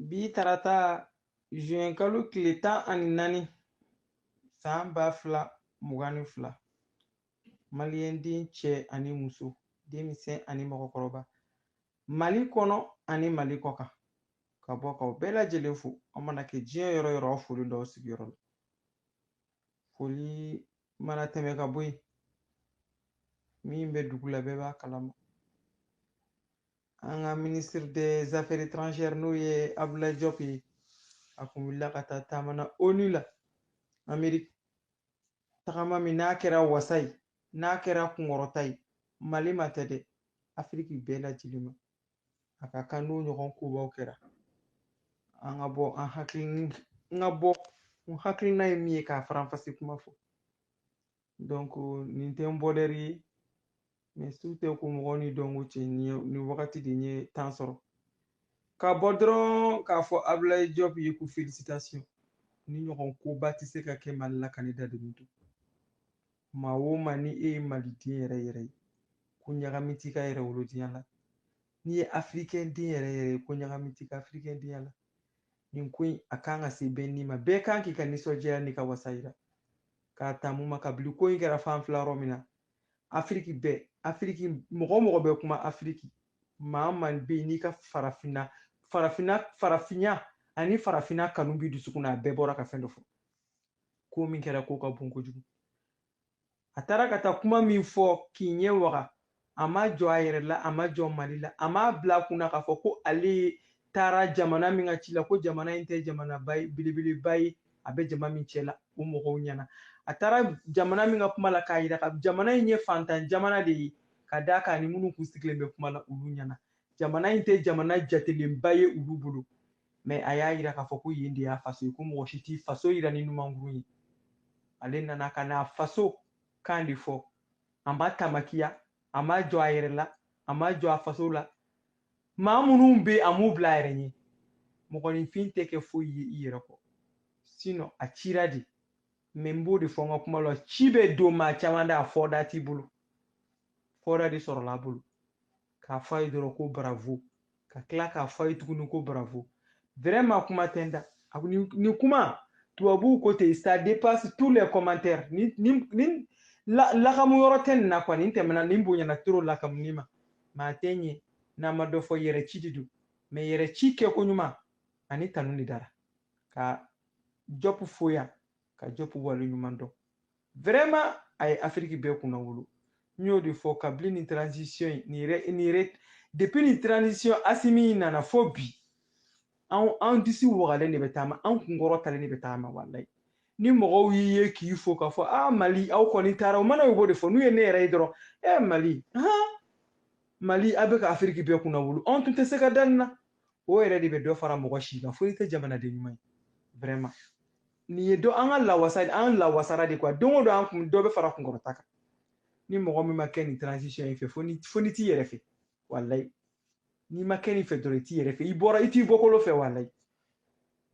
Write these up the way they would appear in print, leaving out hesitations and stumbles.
Bi tarata juin kalo tile 14 san 2022 maliyɛn den cɛ ani muso denmisɛn ani mɔgɔkɔrɔba Mali kɔnɔ ani Mali kɔkan ka bɔ k'aw bɛɛ lajɛlen fo aw mana kɛ diɲɛ yɔrɔ yɔrɔ aw foli dɔw sigiyɔrɔ la foli mana tɛmɛ ka bɔ yen min bɛ dugu la bɛɛ b'a kalama an ka ministre des affaires étrangères n'o ye Abdoulaye Diop ye a kun wulila ka taa taama na ONU la Amérique tagama min n'a kɛra wasa ye n'a kɛra kunkɔrɔta ye Mali ma tɛ dɛ Afiriki bɛɛ lajɛlen ma a ka kan n'o ɲɔgɔn kobaw kɛra an ka bɔ n hakilina ye min ye k'a faranfasi kuma fɔ donc nin tɛ n bɔdɛri ye mais su tɛ ko mɔgɔ ni dɔnko cɛ ni wagati de ye temps sɔrɔ ka bɔ dɔrɔn k'a fɔ Abdoulaye Diop ye ko félicitation ni ɲɔgɔn koba tɛ se ka kɛ Mali la ka ne dadonni to maa o maa ni e ye maliden yɛrɛ yɛrɛ ye ko ɲagami t'i ka yɛrɛ wolodenya la n'i ye africain den yɛrɛ yɛrɛ ye ko ɲagami t'i ka africain denya la nin ko in a kan ka se bɛɛ ni ma bɛɛ kan k'i ka nisɔndiya n'i ka wasa yira k'a ta mun ma kabili ko in kɛra fan fila yɔrɔ min na Afiriki bɛɛ Afiriki mɔgɔ o mɔgɔ bɛ kuma Afiriki maa man bɛ yen n'i ka farafinya ani farafinna kanu b'i dusukun na a bɛɛ bɔra ka fɛn dɔ fɔ ko min kɛra ko ka bon kojugu a taara ka taa kuma min fɔ k'i ɲɛ waga a ma jɔ a yɛrɛ la a ma jɔ Mali la a ma bila kunna k'a fɔ ko ale taara jamana min ka ci la ko jamana in tɛ jamana belebeleba ye a bɛ jama min cɛ la o mɔgɔw ɲɛna a taara jamana min ka kuma la k'a yira ka jamana in ye fantan jamana de ye ka d'a kan ni minnu kun sigilen bɛ kuma la olu ɲɛna jamana in tɛ jamana jatelenba ye olu bolo mais a y'a yira k'a fɔ ko yen de y'a faso ye ko mɔgɔ si t'i faso yira ni numankuru ye ale nana ka n'a faso kan de fɔ a ma tamakiya a ma jɔ a yɛrɛ la a ma jɔ a faso la maa minnu bɛ a m'u bila a yɛrɛ ɲɛ mɔgɔninfin tɛ kɛ foyi ye i yɛrɛ kɔ sinon a cira de mais n b'o de fɔ n ka kuma la ci bɛ don maa caman da a fɔda t'i bolo fɔda de sɔrɔla a bolo k'a fɔ a ye dɔrɔn ko bravo ka tila k'a fɔ a ye tuguni ko bravo vraiment kuma tɛ n da ni kuma tubabuw ko ten ça dépasse tous les commentaires ni lakamu yɔrɔ tɛ nin na quoi nin tɛmɛna nin bonyana trop lakamuni ma maa tɛ ɲɛ n'a ma dɔ fɔ yɛrɛ ci de don mais yɛrɛ ci kɛko ɲuman ani tanu de dara ka Diop fo yan ka Diop wale ɲuman dɔn vraiment a ye Afiriki bɛɛ kunna wolo n y'o de fɔ kabini nin transition depuis nin transition Asimi nana fo bi an disi wagalen de bɛ taama an kunkɔrɔ talen de bɛ taama walayi ni mɔgɔw y'i ye k'i fo k'a fɔ Mali aw kɔni taara o mana u b'o de fɔ n'u ye ne yɛrɛ ye dɔrɔn Mali Mali a bɛ ka Afiriki bɛɛ kunna wolo anw tun tɛ se ka da nin na o yɛrɛ de bɛ dɔ fara mɔgɔ si kan fo i tɛ jamanaden ɲuman ye vraiment nin ye dɔ an ka lawasa an lawasara de quoi don o don an kun dɔ bɛ fara kunkɔrɔta kan ni mɔgɔ min ma kɛ nin transition in fɛ fo ni t'i yɛrɛ fɛ walayi n'i ma kɛ nin fɛ dɔrɔn i t'i yɛrɛ fɛ i t'i bɔkolo fɛ walayi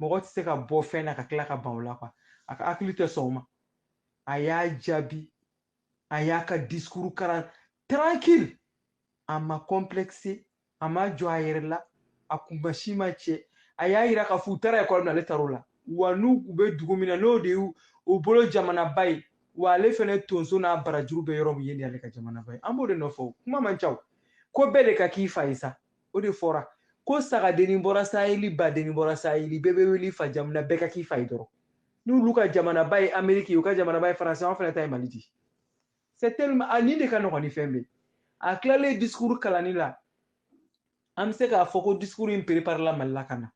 mɔgɔ tɛ se ka bɔ fɛn na ka tila ka ban o la quoi a ka hakili tɛ sɔn o ma a y'a jaabi a y'a ka discours karan tranquille a ma complexe a ma jɔ a yɛrɛ la a kunba si ma cɛ a y'a yira k'a fɔ u taara ekɔli min na ale taar'o la wa n'u bɛ dugu min na n'o de y'u bolo jamanaba ye wa ale fɛnɛ tonso n'a barajuru bɛ yɔrɔ min ye de ale ka jamanaba ye an b'o de nɔfɛ kuma man ca ko bɛɛ de ka k'i fa ye sa o de fɔra ko sagadenni bɔra saheli badenni bɔra saheli bɛɛ bɛ wuli fa jamana bɛɛ ka k'i fa ye dɔrɔn n'olu ka jamanaba ye Amérique ye u ka jamanaba ye Faransi an fɛnɛ ta ye Mali di c'est tellement nin de ka nɔgɔn ni fɛn bɛɛ a tilalen discours kalanni la an bɛ se k'a fɔ ko discours in préparé la Mali la ka na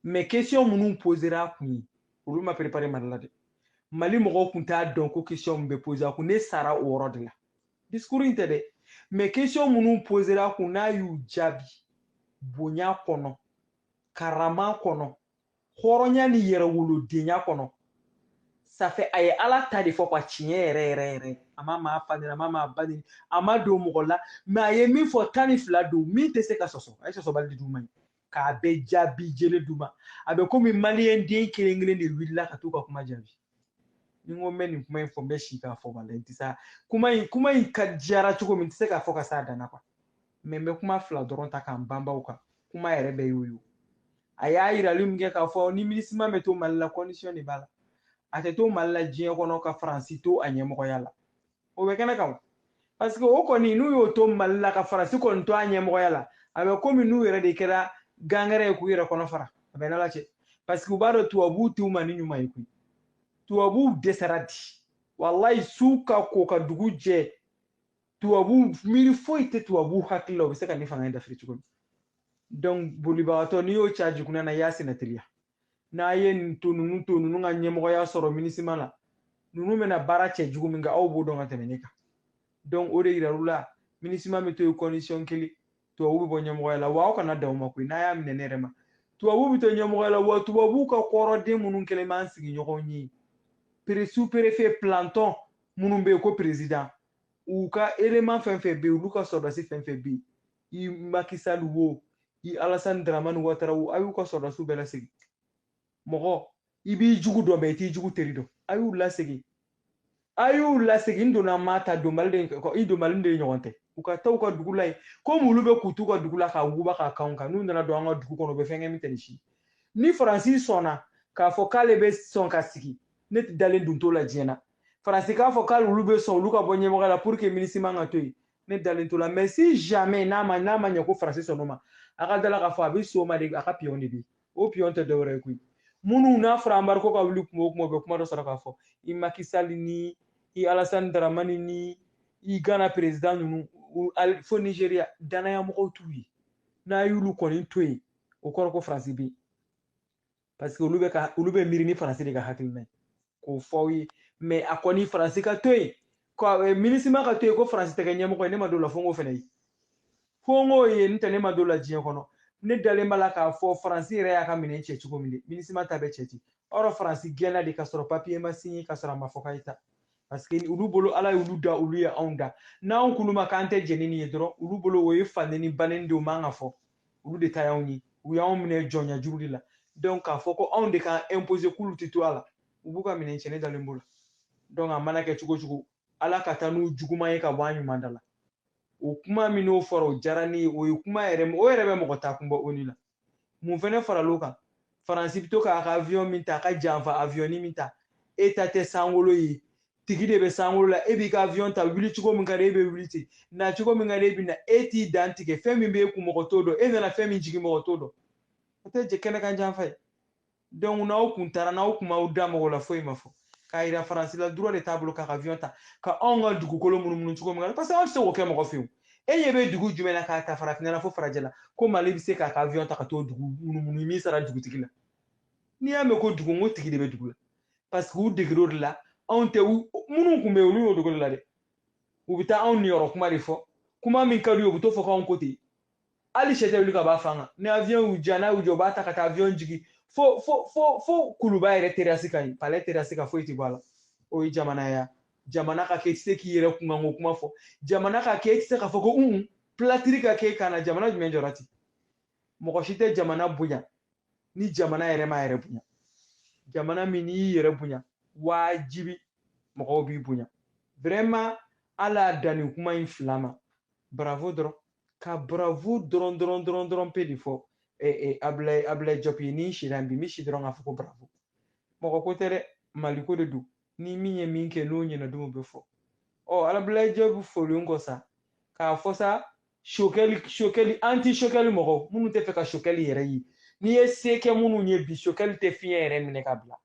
mais question minnu posera a kun ye olu ma préparé Mali la dɛ Mali mɔgɔw kun t'a dɔn ko question min bɛ poser a kun ne sara o yɔrɔ de la discours in tɛ dɛ mais question minnu posera a kun n'a y'u jaabi bonya kɔnɔ karama kɔnɔ hɔrɔnya ni yɛrɛwolodenya kɔnɔ ça fait a ye Ala ta de fɔ quoi tiɲɛ yɛrɛ yɛrɛ a ma maa fa nɛni a ma maa ba nɛni a ma don mɔgɔ la mais a ye min fɔ 12 don min tɛ se ka sɔsɔ a ye sɔsɔbali d'u ma ye k'a bɛɛ jaabi jele d'u ma a bɛ komi maliyɛn den kelen kelen de wulila ka t'u ka kuma jaabi ni n ko n bɛ nin kuma in fɔ n bɛ si k'a fɔ walayi n tɛ se kuma in ka diyara cogo min n tɛ se k'a fɔ ka s'a dan na quoi mais n bɛ kuma fila dɔrɔn ta k'an banbaw kan kuma yɛrɛ bɛɛ y'o ye aya ira limge ka fo ni ministre me to malla condition ni bala ate to malla jien kono ka France to anyemo ko yalla o be kana kam parce que o koni nu yo to malla ka France ko to anyemo ko yalla abe komi nu yere de kera gangare ku yere kono fara abe na lache parce que baro to abu tu mani nyuma yiku to abu desarati wallahi suka ko ka duguje to abu miri foite to abu hakilo be se kan ni fanga inda fri ko donc bolibato ni yo charge kuna na yasi na tria na yen to nunu nga nyemo ya soro minisima la nunu mena bara che jugu minga au bodo nga temenika donc ode ira rula minisima me to condition kili to abu bo nyemo ya la wa kana da ma ku na ya mine rema to abu to nyemo ya la wa to abu ka koro de munun kele man sigi nyoko nyi sous-préfet planton munun be ko président ou ka élément fe be ou ka soda si fe be i Macky Sall wo i Alassane Dramane Ouattara wo ayu ka soda su bela sigi mogo ibi jugu do be ti jugu terido ayu lasegi ndona mata do malde ko i do malde nyonte uka taw ka dugulay ko mulu be kutu ka dugula ka guba ka kaunka nu ndana do anga dugu kono be fenge mitenishi ni Francis sona ka fo kale be son ka sigi net dalen dun to la jena Francis ka fo kale ulu be son luka bonye mo la pour que ministre manga toy net dalen to la mais si jamais na ma nyako Francis sonoma aka dala ka fo abi so ma de aka pion de bi o pion te dore ku munu na frambar ko ka wuli kuma be kuma do saraka fo i Macky Sall ni i Alassane Dramane ni i Ghana président nunu fo Nigeria dana ya mo tuyi na yulu koni toyi o ko France bi parce que ulu be miri ni France de ka hakilna ko fowi mais akoni France ka toyi ko ministre ma ka toyi ko France te ganya mo ko ne ma do la fongo fenai fongo ye ni tane ma do la jien kono ne dale mala ka fo France re ya ka minen che chuko minde ministre ma tabe cheti oro France gena de ka soro papier ma signé ka soro ma fokaita parce que ulu bolo ala ulu da ulu ya onda na on kuluma kante jenini yedro ulu bolo wo yefandeni banen do manga fo ulu de tayawni u ya on mine jonya jurudi la donc ka fo ko on de ka imposer kulu titwala ubuka minen chene dale mbola donc amana ke chugo ala katanu juguma ye ka wanyu mandala o kuma mino foro jarani o kuma yere be mo ta kumba onila mu fene fara loka France bito ka avion minta ka janfa avion ni minta eta te sangolo yi tigi de be sangolo la ebi ka avion ta wili chugo min kare be wiliti na chugo min kare bi na eti dantike femi be ku mo todo e na femi jigi mo todo ate je kene kan janfa donc na o kuntara na o kuma o damo la foi mafo ka ira France la droit de table ka avion ta ka onga dugu kolo munu chugo min parce que on se wo ke mo fiu e yebe dugu jumena ka ta farafina na fo farajela ko mali bi se ka avion ta ka to dugu munu mi sara dugu tigila ni ya me ko dugu ngo tigi de be dugu la parce que u degiro de la on te munu kumbe ulu dugu la de u bita on ni yoro kuma de fo kuma min kadu yo buto fo ka on côté ali chete ulu ka ba fanga ni avion u jana u jo ba ta ka avion jigi fo kuluba ere terasi kai pale terasi ka fo iti bala o i jamana ka ke tse ki yere kunga ngo kuma fo jamana ka ke tse ka fo ko platiri ka ke kana jamana jumen jorati mo ko shite jamana bunya ni jamana yere ma yere bunya jamana mini yere bunya wajibi mo ko bi bunya vraiment ala dani kuma inflama bravo dron pedi fo able jopi ni shirambi mi shidron afoko bravo mo ko tere maliko de du ni minye minke no nyina dumo befo ala job fo lungo sa ka fosa shokeli anti shokeli mo munu te feka shokeli yere yi ni eseke munu nye bi shokeli te fien yere mine kabla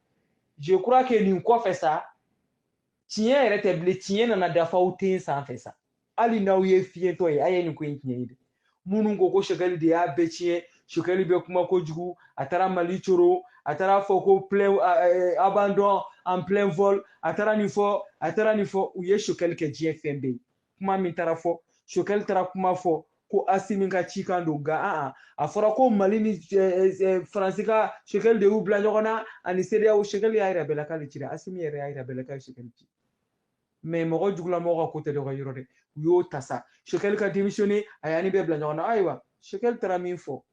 je crois que ni ko fait ça tien yere te ble tien na dafa utin sa fait ça ali na uye fien to ye aye ni ko yin ide munu ko shokeli de ya be tien shokeli be kuma ko jugu atara mali choro atara fo ko plein abandon en plein vol atara ni fo uye shokeli ke GFMB kuma min tara fo shokeli tara kuma fo ko asimi ka chikando ga afora ko mali ni francika shokeli de u bla nyogona ani seria u shokeli ya ira bela kali chira asimi ya ira bela kali shokeli mais mo jugula mo ko côté de ko yorode yo tasa shokeli ka démissionner ayani be bla nyogona aywa shokeli tara min fo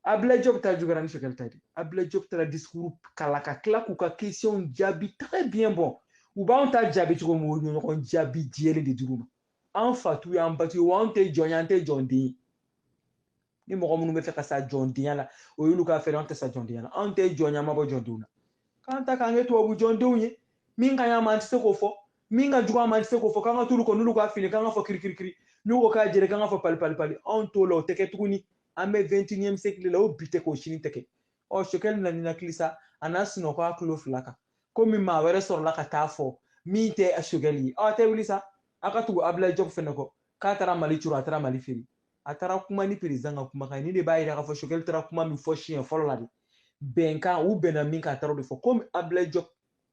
Abla Job ta jugaran shokeli tadi Abla Job tara discours kalaka klaku ka question jabi très bien bon ou ba on ta jabi to mo nyo ko jabi diele de duruma en fatu ya mbatu wante joyante jondi ni mɔgɔ minnu bɛ fɛ ka sa jɔndenya la o y'olu ka fɛɛrɛ an tɛ sa jɔndenya la anw tɛ jɔn ɲama bɔ jɔndenw na k'an ta k'an kɛ tubabu jɔndenw ye min ka ɲi an ma an tɛ se k'o fɔ min ka jugu an ma an tɛ se k'o fɔ k'an ka t'olu kɔ n'olu ka fini k'an ka fɔ kirikirikiri n'u ko k'a jɛrɛ k'an ka fɔ pali anw t'o la o tɛ kɛ tuguni an bɛ 21e siècle la o bi tɛ k'o sini tɛ kɛ Choguel na ninakili sa a n'a sunɔgɔ a tulo fila kan komi maa wɛrɛ sɔrɔla ka taa fɔ min tɛ Choguel ye a tɛ wuli sa a ka tugu Ablaye Diop fɛnɛ kɔ k'a taara Mali curu a taara Mali feere a taara kuma ni président ka kumakan ni de b'a yira k'a fɔ Choguel taara kuma min fɔ siɲɛ fɔlɔ la de bɛnkan u bɛnna min kan a taara o de fɔ komi Ablaye Diop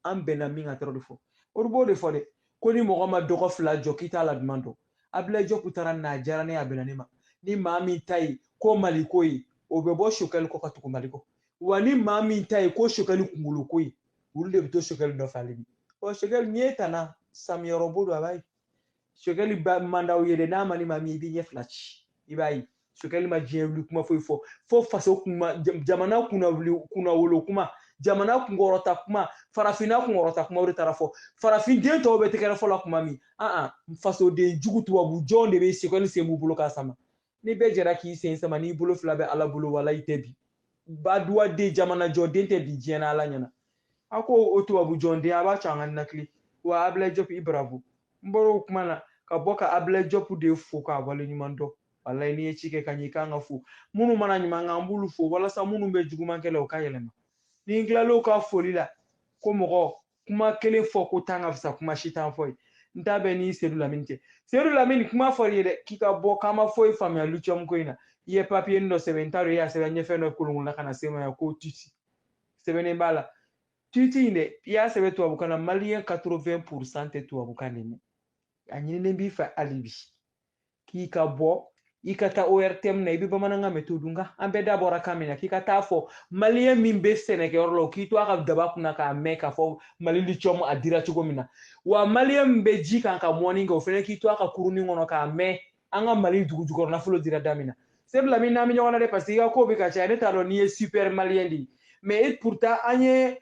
an bɛnna min kan a taara o de fɔ o b'o de fɔ dɛ ko ni mɔgɔ ma dɔgɔ fila jɔ k'i t'a la duman dɔn Ablaye Diop taara n'a diyara ne a bɛnna ne ma ni maa min ta ye ko Mali ko ye o bɛ bɔ Choguel kɔ ka tugu Mali kɔ wa ni maa min ta ye ko Choguel kunkolo ko ye olu de bɛ to Choguel nɔfɛ ale bi Choguel n'i ye tana samiyɔrɔbo don a b'a ye Choguel mandaw ye dɛ n'a ma ni maa min i b'i ɲɛ fila ci i b'a ye Choguel ma diɲɛ wuli kuma foyi fɔ fo faso kuma jamana kunna wolo kuma jamana kunkɔrɔta kuma farafinna kunkɔrɔta kuma o de taara fɔ farafin den tɔw bɛ tɛgɛrɛ fɔ la kuma min fasoden jugu tubabu jɔn de bɛ Choguel sen b'u bolo k'a sama ni bɛɛ jɛra k'i sen sama n'i bolo fila bɛ Ala bolo wala i tɛ bi baduwaden jamana jɔden tɛ bi diɲɛ na Ala ɲɛna a ko o tubabu jɔnden a b'a ca an ka nakili wa Ablaye Diop i bravo n bɔra o kuma na ka bɔ ka Ablaye Diop de fo k'a waleɲuman dɔn walayi n'i ye ci kɛ ka ɲɛ i kan ka fo minnu mana ɲuman kan an b'olu fo walasa minnu bɛ juguman kɛ la o ka yɛlɛma ni n tilal'o ka foli la ko mɔgɔ kuma kelen fɔ ko tan ka fisa kuma si t'an fɔ ye n t'a bɛn ni Seydou Lamine cɛ Seydou Lamine kuma fɔr'i ye dɛ k'i ka bɔ k'an ma foyi faamuya lithium ko in na i ye papier dɔ sɛbɛn n t'a dɔn i y'a sɛbɛn ɲɛfɛn dɔ kolongo la ka na se ma yan ko tuti sɛbɛnnen b'a la tuti in dɛ i y'a sɛbɛn tubabukan na maliyɛn 80% tɛ tubabukan de mɛn a ɲininen b'i fɛ hali bi k'i ka bɔ i ka taa ORTM na i bɛ bamanankan mɛn t'o dun nka an bɛɛ da bɔra kan min na k'i ka taa fɔ maliyɛn min bɛ sɛnɛkɛyɔrɔ la o k'i to a ka daba kunna k'a mɛn k'a fɔ Mali lithium a dira cogo min na wa maliyɛn min bɛ ji kan ka mɔni kɛ o fana k'i to a ka kurunin kɔnɔ k'a mɛn an ka Mali dugu jukɔrɔ nafolo dira da min na Seydou Lamine n'an bɛ ɲɔgɔn na dɛ parce que i ka ko bɛ ka caya ne t'a dɔn n'i ye super maliyɛn de ye mais pourtant an ye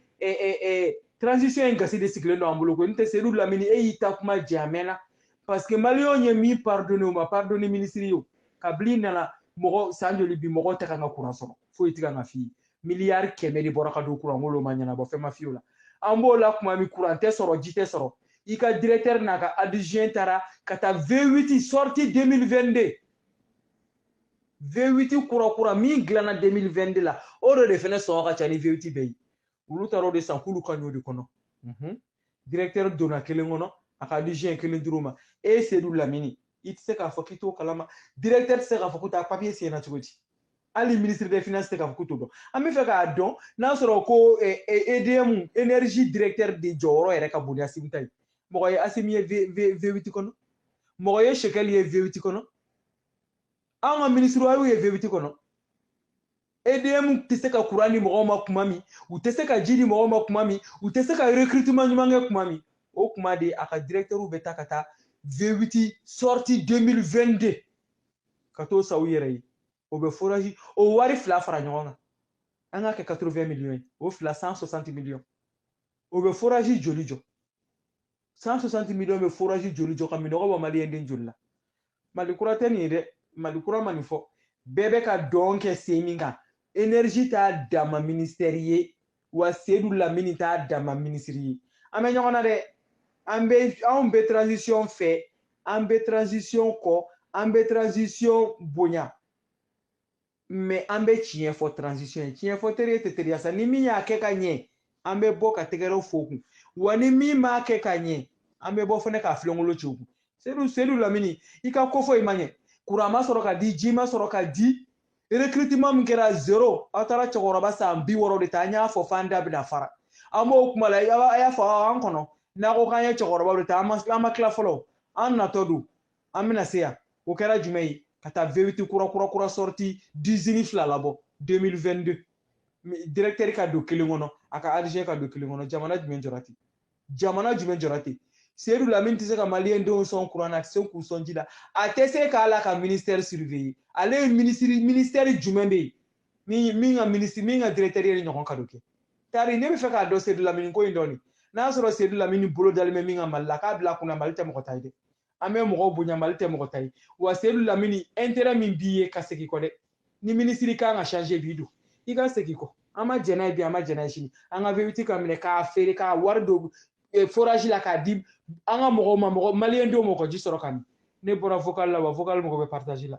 transition in gasi de sigilen don an bolo ko n tɛ Seydou Lamine e y'i ta kuma jɛ a mɛnna parce que maliyɛnw ye min pardonné o ma pardonné ministre ye o kabili nana mɔgɔ san joli bi mɔgɔ tɛ ka n ka kuran sɔrɔ foyi tɛ ka n ka f'i ye miliyari 100 de bɔra ka don kuran ko ma ɲɛnabɔ fɛn ma f'i o la an b'o la kuma min kuran tɛ sɔrɔ ji tɛ sɔrɔ i ka directeur n'a ka adjoint taara ka taa V8 sortie 2022 V8 kura min dilanna 2022 la o de fɛnɛ sɔngɔ ka ca ni V8 bɛɛ ye olu taara o de san k'olu ka ɲ'o de kɔnɔ directeur donna kelen kɔnɔ a ka adjoint kelen dir'o ma e Seydou Lamine i tɛ se k'a fɔ k'i t'o kalama directeur tɛ se k'a fɔ ko taa papier sen na cogo di hali ministre des finances tɛ k'a fɔ k'o t'o dɔn an bɛ fɛ k'a dɔn n'a sɔrɔ ko EDM énergie directeur de jɔyɔrɔ yɛrɛ ka bon ni Assimi ta ye mɔgɔ ye Assimi ye V8 kɔnɔ mɔgɔ ye Choguel ye V8 kɔnɔ an ka ministre y'u ye V8 kɔnɔ EDM tɛ se ka kuran di mɔgɔw ma kuma min u tɛ se ka ji di mɔgɔw ma kuma min u tɛ se ka recrutement ɲuman kɛ kuma min o kuma de a ka directeur bɛ taa ka taa V8 sortie 2022 ka t'o sa u yɛrɛ ye o bɛ forage o wari fila fara ɲɔgɔn kan an k'a kɛ 80 millions ye o fila 160 millions o bɛ forage joli jɔ 160 millions bɛ forage joli jɔ ka minɔgɔ bɔ maliyɛn den joli la Mali kura tɛ nin ye dɛ Mali kura ma nin fɔ bɛɛ bɛ ka dɔn kɛ sen min kan énergie t'a dama ministère ye wa Seydou Lamine t'a dama ministre ye an bɛ ɲɔgɔn na dɛ anw bɛ transition fɛ an bɛ transition kɔ an bɛ transition bonya mais an bɛ tiɲɛ fɔ transition ye tiɲɛ fɔ teri tɛ teriya sa ni min y'a kɛ ka ɲɛ an bɛ bɔ ka tɛgɛrɛw fo kun wa ni min m'a kɛ ka ɲɛ an bɛ bɔ fɛnɛ k'a filenkolo ci kun Seydou Lamine i ka ko fɔ i ma ɲɛ kuran ma sɔrɔ ka di ji ma sɔrɔ ka di recrutement min kɛra 0 aw taara cɛkɔrɔba san 60 de ta an y'a fɔ f'an da bɛna fara an b'o kuma la a y'a fɔ an kɔnɔ n'a ko k'an ye cɛkɔrɔbaw de ta an ma tila fɔlɔ an natɔ don an bɛna se yan o kɛra jumɛn ye ka taa V8 kura sorti 10 fila labɔ 2022 directeur ka don kelen kɔnɔ a ka adjoint ka don kelen kɔnɔ jamana jumɛn jɔra ten Seydou Lamine tɛ se ka maliyɛn denw sɔn kuran na a tɛ se k'u sɔn ji la a tɛ se k'ala ka ministère surveiller ale ye ministère jumɛn bɛ yen min ka directeur ye ɲɔgɔn ka dɔ kɛ tari ne bɛ fɛ k'a dɔn Seydou Lamine ko in dɔɔni n'a sɔrɔ Seydou Lamine bolo dalen bɛ min ka Mali la k'a bila kunna Mali tɛ mɔgɔ ta ye dɛ an bɛ mɔgɔw bonya Mali tɛ mɔgɔ ta ye wa Seydou Lamine intérêt min b'i ye ka segin kɔ dɛ ni ministre kan ka changer bi do i ka segin kɔ an ma jɛna ye bi an ma jɛna ye sini an ka vérité ka minɛ k'a feere k'a wari don forage la k'a di an ka mɔgɔw ma maliyɛn denw ma u ka ji sɔrɔ ka min ne bɔra vocal la wa vocal mɔgɔ bɛ partage la